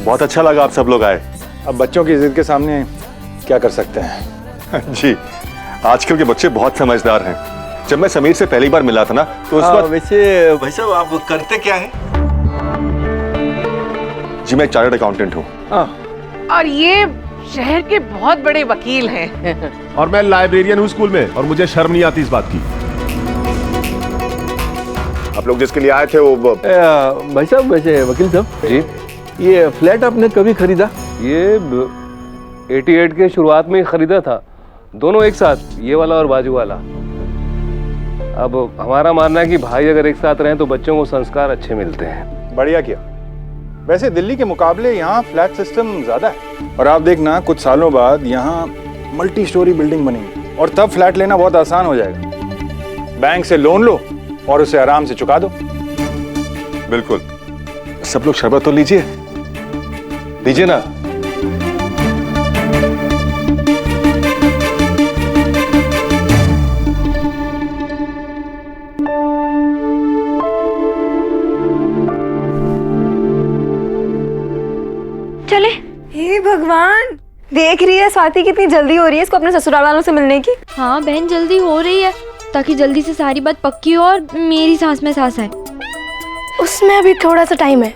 बहुत अच्छा लगा आप सब लोग आए। अब बच्चों की जिद के सामने क्या कर सकते हैं। जी, आजकल के बच्चे बहुत समझदार हैं। जब मैं समीर से पहली बार मिला था ना तो उस वक्त वैसे भाई साहब आप करते क्या हैं? जी मैं चार्टर्ड अकाउंटेंट हूँ। और ये शहर के बहुत बड़े वकील हैं। और मैं लाइब्रेरियन हूँ स्कूल में, और मुझे शर्म नहीं आती इस बात की। आप लोग जिसके लिए आए थे वो भाई साहब, वैसे वकील साहब जी, ये फ्लैट आपने कभी खरीदा? ये 88 के शुरुआत में ही खरीदा था, दोनों एक साथ, ये वाला और बाजू वाला। अब हमारा मानना है कि भाई अगर एक साथ रहें तो बच्चों को संस्कार अच्छे मिलते हैं। बढ़िया किया। वैसे दिल्ली के मुकाबले यहाँ फ्लैट सिस्टम ज्यादा है, और आप देखना कुछ सालों बाद यहाँ मल्टी स्टोरी बिल्डिंग बनेगी और तब फ्लैट लेना बहुत आसान हो जाएगा। बैंक से लोन लो और उसे आराम से चुका दो। बिल्कुल। सब लोग शरबत तो लीजिए, लीजिए ना। चले। हे भगवान, देख रही है स्वाति कितनी जल्दी हो रही है इसको अपने ससुराल वालों से मिलने की। हाँ बहन, जल्दी हो रही है ताकि जल्दी से सारी बात पक्की हो और मेरी सांस में सांस आए। उसमें अभी थोड़ा सा टाइम है।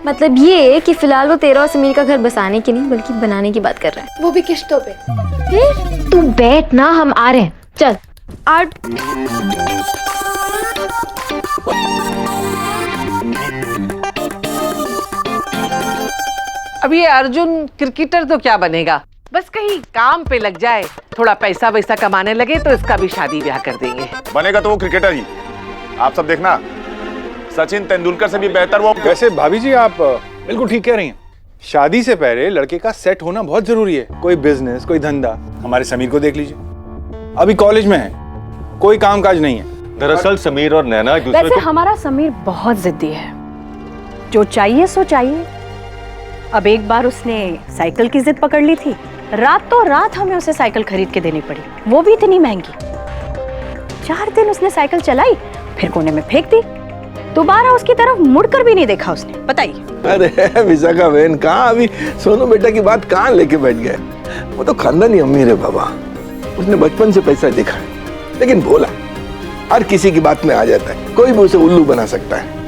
मतलब ये कि फिलहाल वो तेरा और समीर का घर बसाने की नहीं बल्कि बनाने की बात कर रहा है, वो भी किश्तों पे। तू बैठ ना, हम आ रहे हैं। चल। अब ये अर्जुन क्रिकेटर तो क्या बनेगा, बस कहीं काम पे लग जाए, थोड़ा पैसा वैसा कमाने लगे तो इसका भी शादी ब्याह कर देंगे। बनेगा तो वो क्रिकेटर ही। आप सब देखना, सचिन तेंदुलकर से भी बेहतर वो। वैसे भाभी जी आप बिल्कुल ठीक कह रही हैं। शादी से पहले लड़के का सेट होना बहुत जरूरी है। कोई बिजनेस, कोई धंधा। हमारे समीर को देख लीजिए, अभी कॉलेज में है, कोई काम काज नहीं है। दरअसल समीर और नैना एक दूसरे वैसे को... हमारा समीर बहुत जिद्दी है, जो चाहिए सो चाहिए। अब एक बार उसने साइकिल की जिद पकड़ ली थी, रातों रात हमें उसे साइकिल खरीद के देनी पड़ी, वो भी इतनी महंगी। 4 दिन उसने साइकिल चलाई, फिर कोने में फेंक दी। दोबारा उसकी तरफ मुड़कर भी नहीं देखा उसने। बताइए। अरे विशाखा बहन, कहाँ अभी सोनू बेटा की बात कहाँ लेके बैठ गए? वो तो खानदानी अमीर है बाबा, उसने बचपन से पैसा देखा है, लेकिन भोला हर किसी की बात में आ जाता है, कोई भी उसे उल्लू बना सकता है।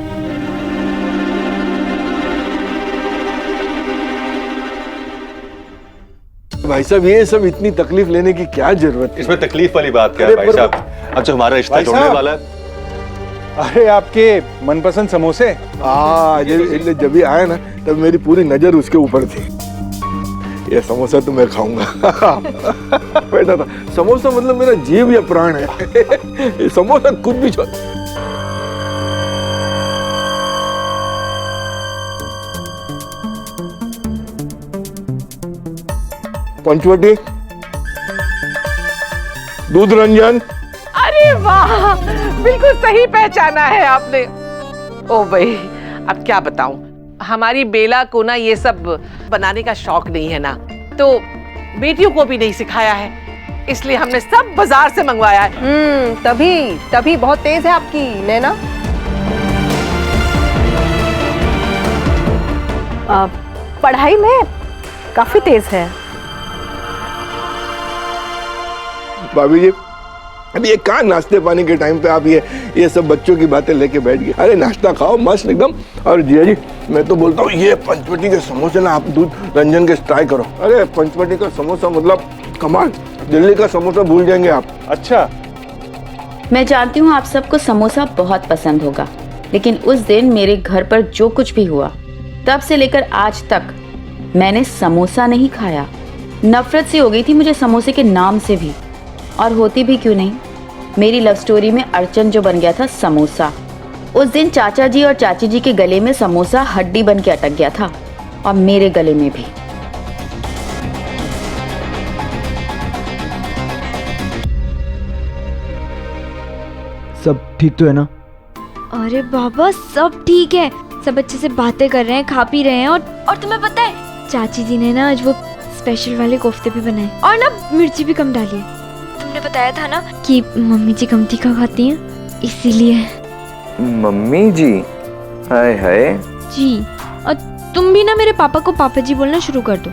भाई साहब, ये सब इतनी तकलीफ लेने की क्या जरूरत है? इसमें तकलीफ वाली बात क्या है भाई साहब? अब जो हमारा रिश्ता जोड़ने वाला है। अरे आपके मनपसंद समोसे। जब भी आया ना तब मेरी पूरी नजर उसके ऊपर थी। ये समोसा तो मैं खाऊंगा। बेटा था समोसा, मतलब मेरा जीव या प्राण है। ये समोसा कुछ भी छोड़। पंचवटी, दूध रंजन। अरे वाह, बिल्कुल सही पहचाना है आपने। ओ भाई, अब क्या बताऊं, हमारी बेला को ना ये सब बनाने का शौक नहीं है ना, तो बेटियों को भी नहीं सिखाया है, इसलिए हमने सब बाजार से मंगवाया है। तभी बहुत तेज है आपकी नैना। पढ़ाई में काफी तेज है। भाभी जी, अभी ये कहाँ नाश्ते पानी के टाइम पे आप ये सब बच्चों की बातें लेके बैठ गए? अरे नाश्ता खाओ मस्त एकदम। और जिया जी, मैं तो बोलता हूँ ये पंचवटी के समोसे ना आप दूध रंजन के ट्राई करो। अरे पंचवटी का समोसा मतलब कमाल, दिल्ली का समोसा भूल जाएंगे आप। अच्छा, मैं जानती हूँ आप सबको समोसा बहुत पसंद होगा, लेकिन उस दिन मेरे घर पर जो कुछ भी हुआ, तब से लेकर आज तक मैंने समोसा नहीं खाया। नफरत सी हो गई थी मुझे समोसे के नाम से भी, और होती भी क्यों नहीं। मेरी लव स्टोरी में अर्चन जो बन गया था समोसा, उस दिन चाचा जी और चाची जी के गले में समोसा हड्डी बन के अटक गया था, और मेरे गले में भी। सब ठीक तो है ना? अरे बाबा, सब ठीक है, सब अच्छे से बातें कर रहे हैं, खा पी रहे हैं। और तुम्हें पता है, चाची जी ने ना आज वो स्पेशल वाले कोफ्ते भी बनाए और ना मिर्ची भी कम डाली है। तुमने बताया था ना कि मम्मी जी कम तीखा खाती हैं, इसीलिए। मम्मी जी? हाय हाय। जी, और तुम भी ना मेरे पापा को पापा जी बोलना शुरू कर दो।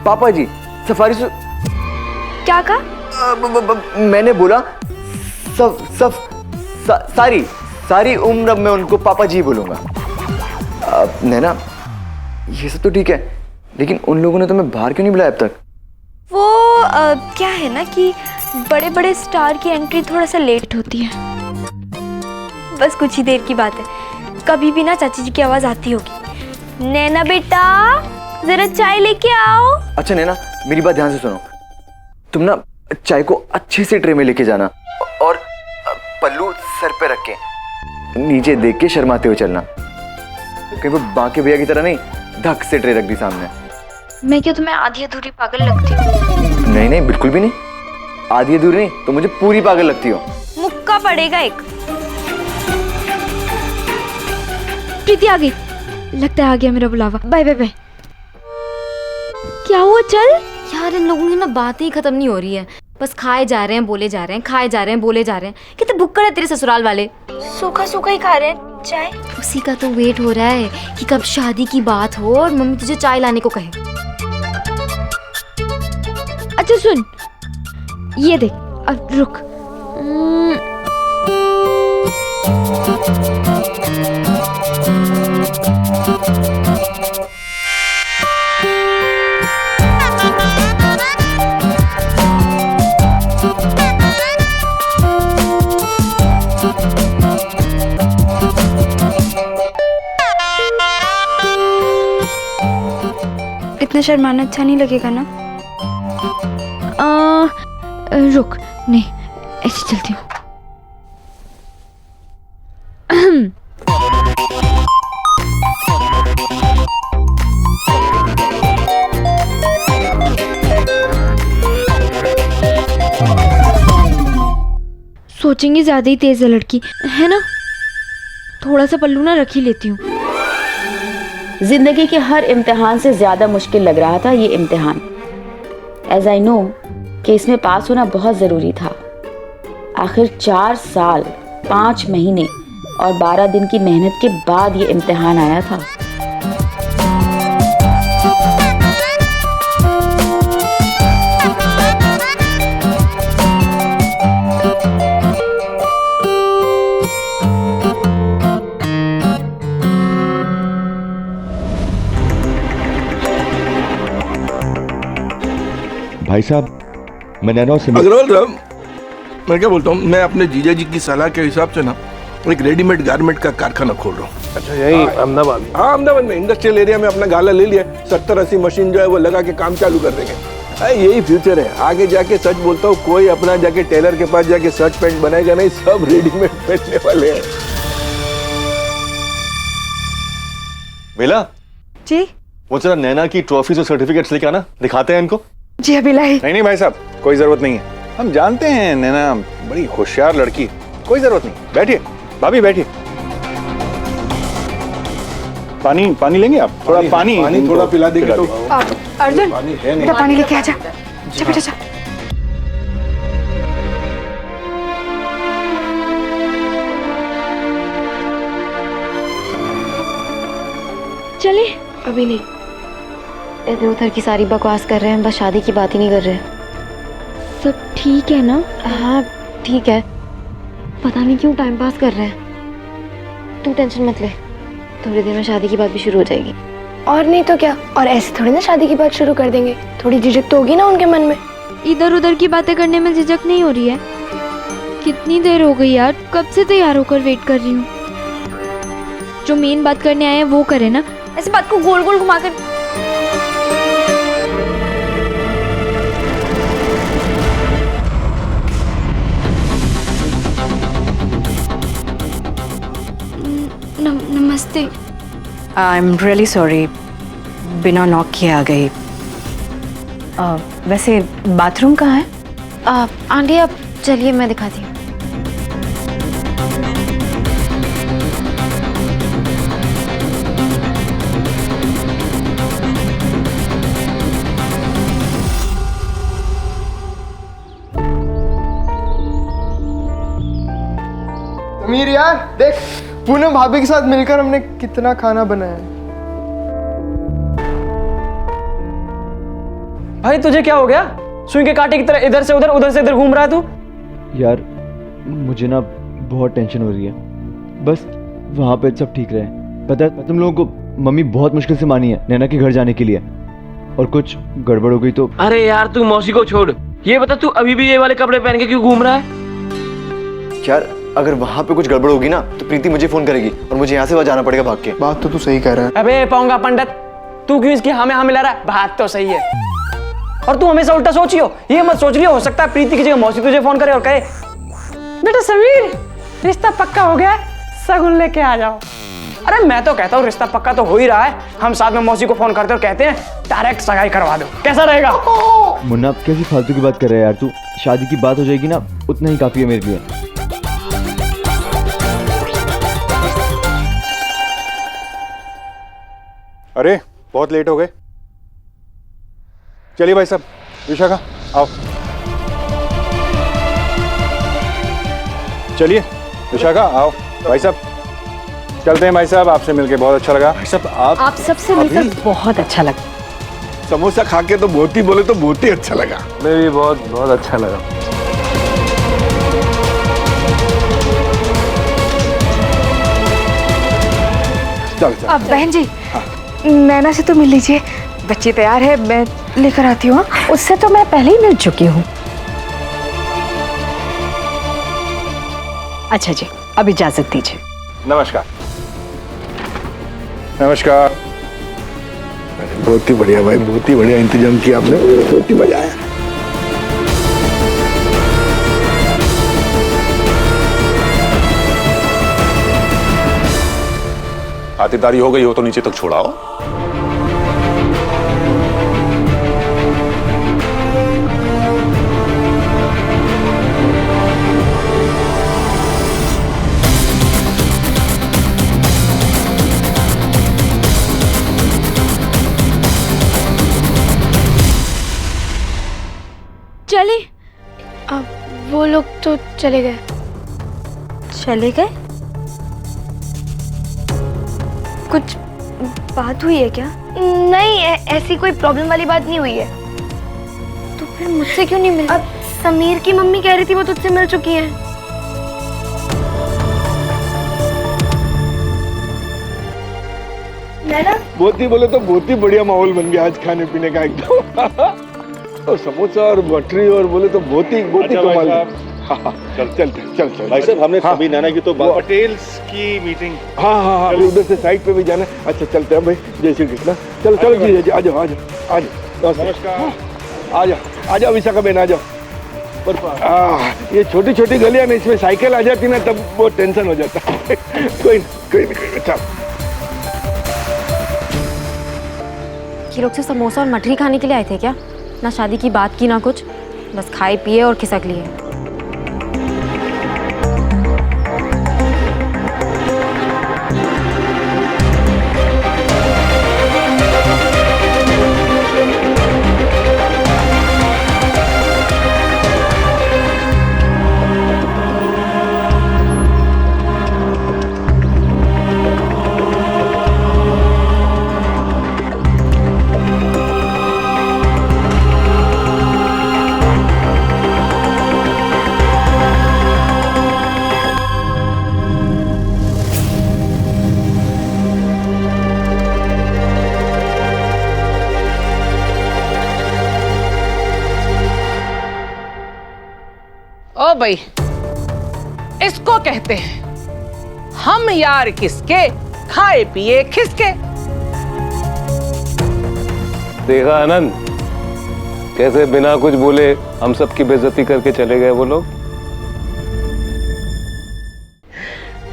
पापा जी सफारी क्या कहा? मैंने बोला सारी उम्र अब मैं उनको पापा जी बोलूंगा। नैना ये सब तो ठीक है, लेकिन उन लोगों ने तुम्हें बाहर क्यों नहीं बुलाया अब तक? वो क्या है ना कि बड़े बड़े स्टार की एंट्री थोड़ा सा लेट होती है। बस कुछ ही देर की बात है, कभी भी ना चाची जी की आवाज आती होगी। नैना बेटा जरा चाय लेके आओ। अच्छा नैना मेरी बात ध्यान से सुनो, तुम ना चाय को अच्छे से ट्रे में लेके जाना और पल्लू सर पे रख के नीचे देख के शर्माते हुए चलना, कहीं वो बाके भैया की तरह नहीं धक से ट्रे रख दी सामने। मैं क्या तुम्हें आधी अधूरी पागल लगती हूँ? नहीं नहीं बिल्कुल भी नहीं, आधी अधूरी नहीं तो मुझे पूरी पागल लगती हो। मुक्का पड़ेगा एक। प्रीति आ गई, लगता है आ गया मेरा बुलावा। Bye bye bye. क्या हुआ? चल यार इन लोगों की ना बातें ही खत्म नहीं हो रही है, बस खाए जा रहे हैं बोले जा रहे हैं, खाए जा रहे हैं बोले जा रहे हैं। कितने भुक्कड़ है तेरे ससुराल वाले, सूखा सूखा ही खा रहे हैं चाय। उसी का तो वेट हो रहा है कि कब शादी की बात हो और मम्मी तुझे चाय लाने को कहे। अच्छा सुन, ये देख, अब रुक। इतना शर्माना अच्छा नहीं लगेगा ना? रुक, नहीं ऐसे चलती हूँ। सोचेंगे ज्यादा ही तेज है लड़की, है ना? थोड़ा सा पल्लू ना रख ही लेती हूँ। जिंदगी के हर इम्तिहान से ज्यादा मुश्किल लग रहा था ये इम्तिहान। एज आई नो कि इसमें पास होना बहुत जरूरी था। आखिर 4 साल 5 महीने और 12 दिन की मेहनत के बाद ये इम्तिहान आया था। भाई साहब मैं नैना से अग्रवाल साहब, मैं क्या बोलता हूँ, मैं अपने जीजा जी की सलाह के हिसाब से ना एक रेडीमेड गारमेंट का कारखाना खोल रहा हूँ। अच्छा यही अहमदाबाद में? हाँ अहमदाबाद में इंडस्ट्रियल एरिया में अपना गाला ले लिया, 70-80 मशीन जो है वो लगा के काम चालू कर देंगे। यही फ्यूचर है। आगे जाके सच बोलता हूँ, कोई अपना जाके टेलर के पास जाके शर्ट पैंट बनाएगा नहीं, सब रेडीमेड पहनने वाले हैं। बेला जी वो जरा नैना की ट्रॉफीज और सर्टिफिकेट्स लेके आना, दिखाते हैं इनको। जी अभी लाई। नहीं भाई साहब, कोई जरूरत नहीं है, हम जानते हैं नैना बड़ी होशियार लड़की, कोई जरूरत नहीं। बैठिए भाभी बैठिए। पानी लेंगे आप? थोड़ा पानी थोड़ा पिला देंगे तो। अर्जुन बेटा पानी लेके आजा। जा बेटा जा। चले? अभी नहीं, इधर उधर की सारी बकवास कर रहे हैं, बस शादी की बात ही नहीं कर रहे। सब ठीक है ना? हाँ ठीक है, पता नहीं क्यों टाइम पास कर रहे हैं। तू टेंशन मत ले, थोड़ी देर में शादी की बात भी शुरू हो जाएगी। और नहीं तो क्या, और ऐसे थोड़ी ना शादी की बात शुरू कर देंगे, थोड़ी झिझक तो होगी ना उनके मन में। इधर उधर की बातें करने में झिझक नहीं हो रही है? कितनी देर हो गई यार, कब से तैयार होकर वेट कर रही हूँ। जो मेन बात करने आए हैं वो करे ना, ऐसे बात को गोल गोल घुमाकर। नमस्ते। आई एम रियली सॉरी, बिना नॉक किए आ गई। वैसे बाथरूम कहाँ है? आंटी आप चलिए, मैं दिखाती हूँ। समीर यार देख, पूनम भाभी के साथ मिलकर हमने कितना खाना बनाया है। भाई तुझे क्या हो गया? सुई के कांटे की तरह इधर से उधर घूम रहा है तू? यार मुझे ना बहुत टेंशन हो रही है। बस वहाँ पे सब ठीक रहे। पता है तुम लोगों को मम्मी बहुत मुश्किल से मानी है नैना के घर जाने के लिए, और कुछ गड़बड़ हो गई तो। अरे यार तू मौसी को छोड़, ये बता तू अभी भी ये वाले कपड़े पहन के क्यों घूम रहा है? यार अगर वहाँ पे कुछ गड़बड़ होगी ना तो प्रीति मुझे फोन करेगी और मुझे यहाँ से वहाँ जाना पड़ेगा भाग के। बात तो तू सही कह रहा है। अबे पाऊंगा पंडित, तू क्यों इसकी हाँ में हाँ मिला रहा है? बात तो सही है, और तू हमेशा उल्टा सोचियो। ये मत सोच लियो हो सकता है प्रीति की जगह मौसी तुझे फोन करे और कहे बेटा समीर रिश्ता पक्का हो गया, सगुन लेके आ जाओ। अरे मैं तो कहता हूँ रिश्ता पक्का तो हो ही रहा है, हम साथ में मौसी को फोन करते और कहते हैं डायरेक्ट सगाई करवा दो, कैसा रहेगा? मुन्ना कैसी फालतू की बात कर रहा है यार तू। शादी की बात हो जाएगी ना उतना ही काफी है मेरे लिए। अरे बहुत लेट हो गए। चलिए भाई साहब, विशाखा आओ। चलिए विशाखा आओ। भाई साहब चलते हैं। भाई साहब आपसे मिलके बहुत अच्छा लगा। भाई साहब आप सबसे मिलकर बहुत अच्छा लगा। समोसा खा के तो बहुत ही बोले तो बहुत ही अच्छा लगा। मैं भी बहुत अच्छा लगा। चल चल। अब बहन जी नैना से तो मिल लीजिए, बच्ची तैयार है, मैं लेकर आती हूँ। उससे तो मैं पहले ही मिल चुकी हूँ। अच्छा जी अब इजाजत दीजिए। नमस्कार। नमस्कार। बहुत ही बढ़िया भाई, बहुत ही बढ़िया इंतजाम किया आपने, बहुत ही मजा आया। खातिरदारी हो गई हो तो नीचे तक छोड़ाओ। चले अब वो लोग तो चले गए। चले गए? कुछ बात हुई है क्या? नहीं ऐसी कोई प्रॉब्लम वाली बात नहीं हुई है। तो फिर मुझसे क्यों नहीं मिली? अब समीर की मम्मी कह रही थी वो तुझसे मिल चुकी हैं। नैना बहुत ही बोले तो बहुत ही बढ़िया माहौल बन गया आज खाने पीने का एकदम। और समोसा और मटरी और बोले तो बहुत ही कमाल। चल भाई साहब हमने सभी नैना की तो पटेल्स की मीटिंग। हाँ उधर से साइड पे भी जाना है। अच्छा चलते हैं भाई, जय श्री कृष्ण। चलो जी आ जाओ। नमस्कार। आ जाओ विशाखा बहन आ जाओ। ये छोटी छोटी गलियां ना, इसमें साइकिल आ जाती ना तब बहुत टेंशन हो जाता है। कोई नहीं चल। ये लोग से समोसा और मठरी खाने के लिए आए थे क्या? ना शादी की बात की ना कुछ, बस खाए पिए और खिसक लिए। ओ भाई इसको कहते हैं हम यार किसके, खाए पिए खिसके। देखा आनंद कैसे बिना कुछ बोले हम सबकी बेइज्जती करके चले गए वो लोग।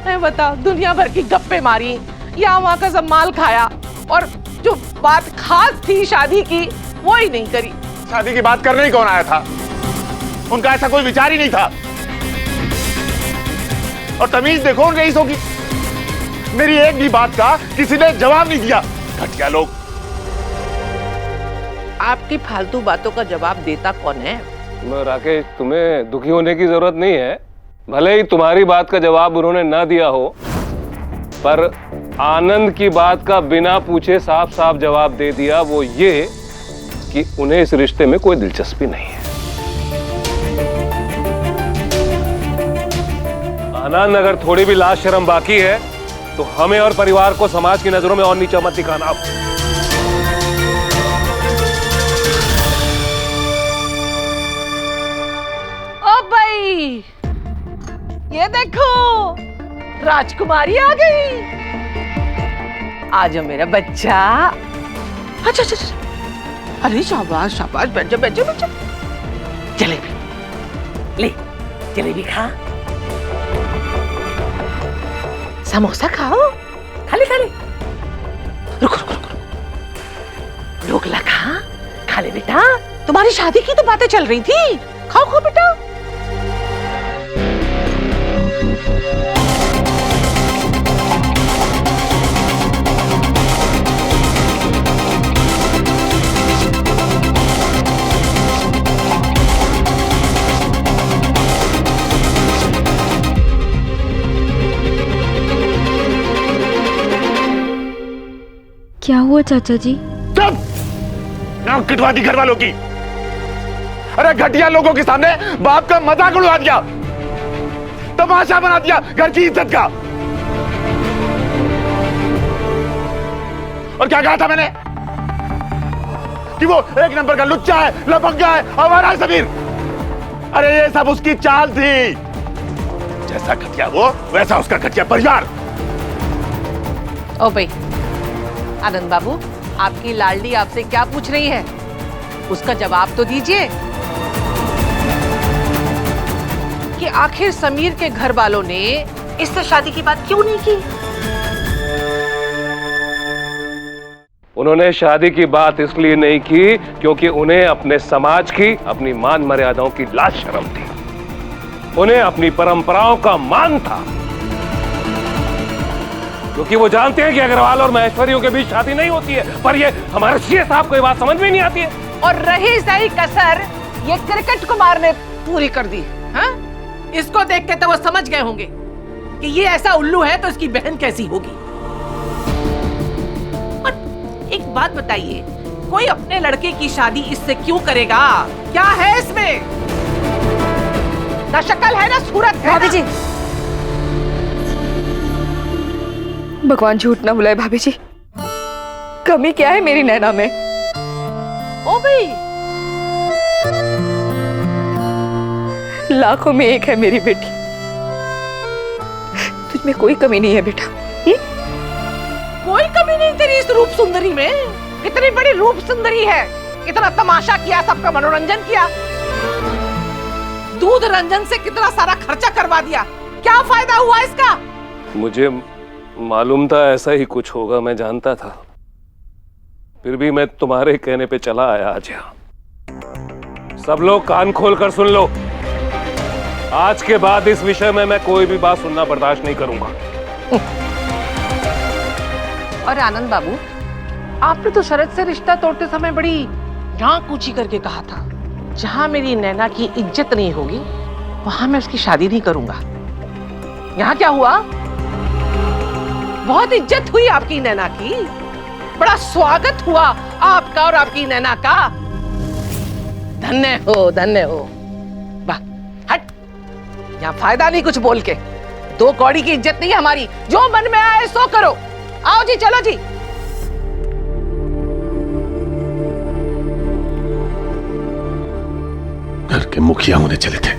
मैं बताओ दुनिया भर की गप्पे मारी, यहाँ वहाँ का सब माल खाया, और जो बात खास थी शादी की वो ही नहीं करी। शादी की बात करने ही कौन आया था? उनका ऐसा कोई विचार ही नहीं था। और तमीज देखो उन रईसों की, मेरी एक भी बात का किसी ने जवाब नहीं दिया। घटिया लोग। आपकी फालतू बातों का जवाब देता कौन है? राकेश तुम्हें दुखी होने की जरूरत नहीं है, भले ही तुम्हारी बात का जवाब उन्होंने ना दिया हो, पर आनंद की बात का बिना पूछे साफ साफ जवाब दे दिया। वो ये कि उन्हें इस रिश्ते में कोई दिलचस्पी नहीं है। आनंद, अगर थोड़ी भी लाज शर्म बाकी है तो हमें और परिवार को समाज की नजरों में और नीचा मत दिखाना। ओ भाई, ये देखो राजकुमारी आ गई। आ जाओ मेरा बच्चा। अच्छा अच्छा अच्छा, अरे शाबाश शाबाश, बैठ जाओ बैठ जाओ बैठ जाओ। जलेबी ले, जलेबी खा, समोसा खाओ, खा ले खा ले। रुको रुको रुको, ढोकला खा ले बेटा। तुम्हारी शादी की तो बातें चल रही थी, खाओ खाओ बेटा। क्या हुआ चाचा जी? चुप! नाक कटवा दी घर वालों की। अरे घटिया लोगों के सामने बाप का मजाक उड़वा दिया, तमाशा बना दिया घर की इज्जत का। और क्या कहा था मैंने कि वो एक नंबर का लुच्चा है, लफंगा है, आवारा है समीर। अरे ये सब उसकी चाल थी। जैसा घटिया वो, वैसा उसका घटिया परिवार। ओ भाई आनंद बाबू, आपकी लाडली आपसे क्या पूछ रही है, उसका जवाब तो दीजिए कि आखिर समीर के घर वालों ने इससे शादी की बात क्यों नहीं की? उन्होंने शादी की बात इसलिए नहीं की क्योंकि उन्हें अपने समाज की, अपनी मान मर्यादाओं की लाज शर्म थी। उन्हें अपनी परंपराओं का मान था, क्योंकि वो जानते हैं कि अग्रवाल और महेश्वरियों के बीच शादी नहीं होती है। पर ये हमारे सीए साहब को ये बात समझ में नहीं आती है। और रही सही कसर ये क्रिकेट कुमार ने पूरी कर दी। हाँ? इसको देख के तो वो समझ गए होंगे कि ये ऐसा उल्लू है तो इसकी बहन कैसी होगी। और एक बात बताइए, कोई अपने लड़के की शादी इससे क्यों करेगा? क्या है इसमें? ना शक्ल है ना सूरत है। भाभी जी, भगवान झूठ ना बुलाए भाभी जी, कमी क्या है मेरी नैना में? ओ भाई, लाखों में एक है मेरी बेटी, तुझमें कोई कमी नहीं है बेटा। कोई कमी नहीं तेरी इस रूप सुंदरी में। कितनी बड़ी रूप सुंदरी है, कितना तमाशा किया, सबका मनोरंजन किया, दूध रंजन से कितना सारा खर्चा करवा दिया। क्या फायदा हुआ इसका? मुझे मालूम था ऐसा ही कुछ होगा, मैं जानता था। फिर भी मैं तुम्हारे कहने पे चला आया आज यहाँ। सब लोग कान खोल कर सुन लो, आज के बाद इस विषय में मैं कोई भी बात सुनना बर्दाश्त नहीं करूंगा। और आनंद बाबू, आपने तो शरद से रिश्ता तोड़ते समय बड़ी नाक ऊंची करके कहा था, जहां मेरी नैना की इज्जत नहीं होगी वहां मैं उसकी शादी नहीं करूंगा। यहाँ क्या हुआ? बहुत इज्जत हुई आपकी नैना की, बड़ा स्वागत हुआ आपका और आपकी नैना का। धन्य हो धन्य हो। वाह, हट, यहाँ फायदा नहीं कुछ बोल के। दो कौड़ी की इज्जत नहीं हमारी, जो मन में आए सो करो। आओ जी, चलो जी। घर के मुखिया होने चले थे,